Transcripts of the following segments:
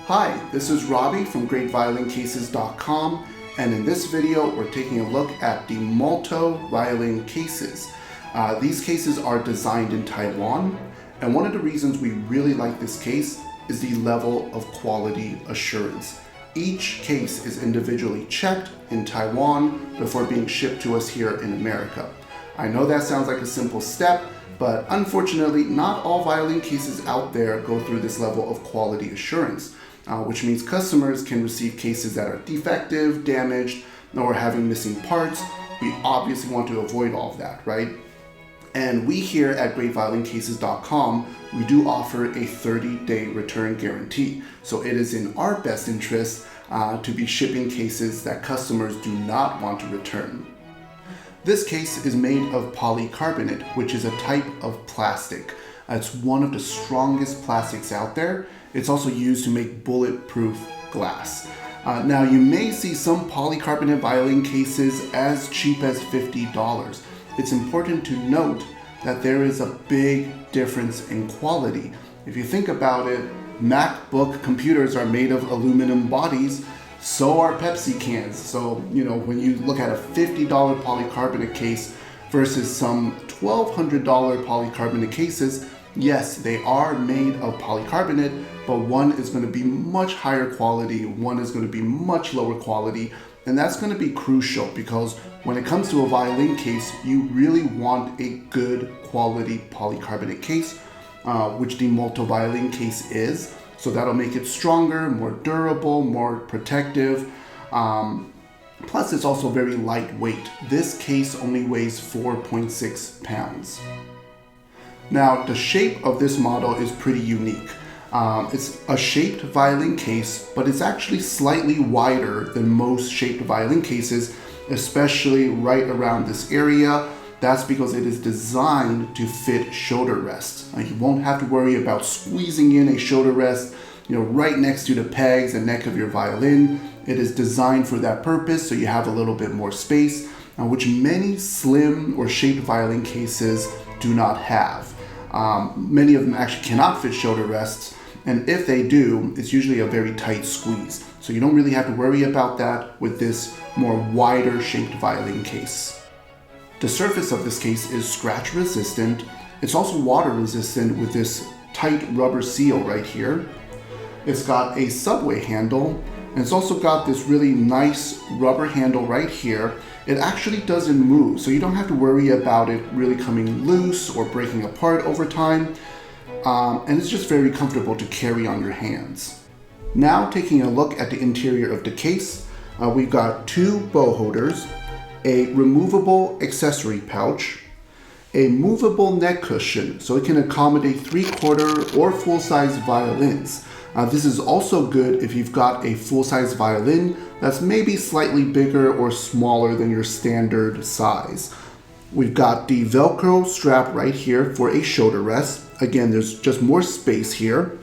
Hi, this is Robbie from GreatViolinCases.com, and in this video we're taking a look at the Molto violin cases. These cases are designed in Taiwan, and one of the reasons we really like this case is the level of quality assurance. Each case is individually checked in Taiwan before being shipped to us here in America. I know that sounds like a simple step, but unfortunately not all violin cases out there go through this level of quality assurance. Which means customers can receive cases that are defective, damaged, or having missing parts. We obviously want to avoid all of that, right? And we here at GreatViolinCases.com, we do offer a 30-day return guarantee. So it is in our best interest to be shipping cases that customers do not want to return. This case is made of polycarbonate, which is a type of plastic. It's one of the strongest plastics out there. It's also used to make bulletproof glass. Now you may see some polycarbonate violin cases as cheap as $50. It's important to note that there is a big difference in quality. If you think about it, MacBook computers are made of aluminum bodies, so are Pepsi cans. So, when you look at a $50 polycarbonate case versus some $1,200 polycarbonate cases, yes, they are made of polycarbonate, but one is going to be much higher quality, one is going to be much lower quality, and that's going to be crucial because when it comes to a violin case, you really want a good quality polycarbonate case, which the Molto violin case is. So that'll make it stronger, more durable, more protective. Plus, it's also very lightweight. This case only weighs 4.6 pounds. Now, the shape of this model is pretty unique. It's a shaped violin case, but it's actually slightly wider than most shaped violin cases, especially right around this area. That's because it is designed to fit shoulder rests. You won't have to worry about squeezing in a shoulder rest, right next to the pegs and neck of your violin. It is designed for that purpose, so you have a little bit more space, which many slim or shaped violin cases do not have. Many of them actually cannot fit shoulder rests, and if they do, it's usually a very tight squeeze. So you don't really have to worry about that with this more wider shaped violin case. The surface of this case is scratch resistant. It's also water resistant with this tight rubber seal right here. It's got a subway handle, and it's also got this really nice rubber handle right here. It actually doesn't move, so you don't have to worry about it really coming loose or breaking apart over time. And it's just very comfortable to carry on your hands. Now taking a look at the interior of the case, we've got two bow holders, a removable accessory pouch, a movable neck cushion, so it can accommodate 3/4 or full-size violins. This is also good if you've got a full-size violin that's maybe slightly bigger or smaller than your standard size. We've got the Velcro strap right here for a shoulder rest. Again, there's just more space here.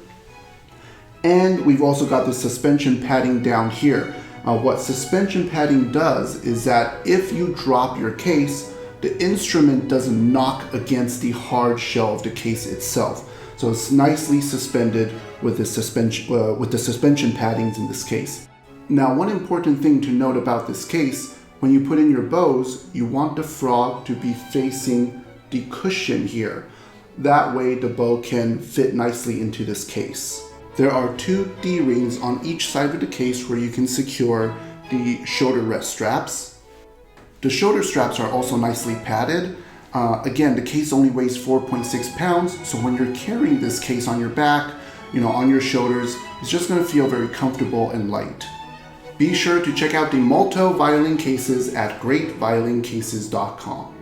And we've also got the suspension padding down here. What suspension padding does is that if you drop your case, the instrument doesn't knock against the hard shell of the case itself. So it's nicely suspended with the suspension paddings in this case. Now, one important thing to note about this case, when you put in your bows, you want the frog to be facing the cushion here. That way the bow can fit nicely into this case. There are two D-rings on each side of the case where you can secure the shoulder rest straps. The shoulder straps are also nicely padded. Again, the case only weighs 4.6 pounds, so when you're carrying this case on your back, on your shoulders, it's just going to feel very comfortable and light. Be sure to check out the Molto violin cases at GreatViolinCases.com.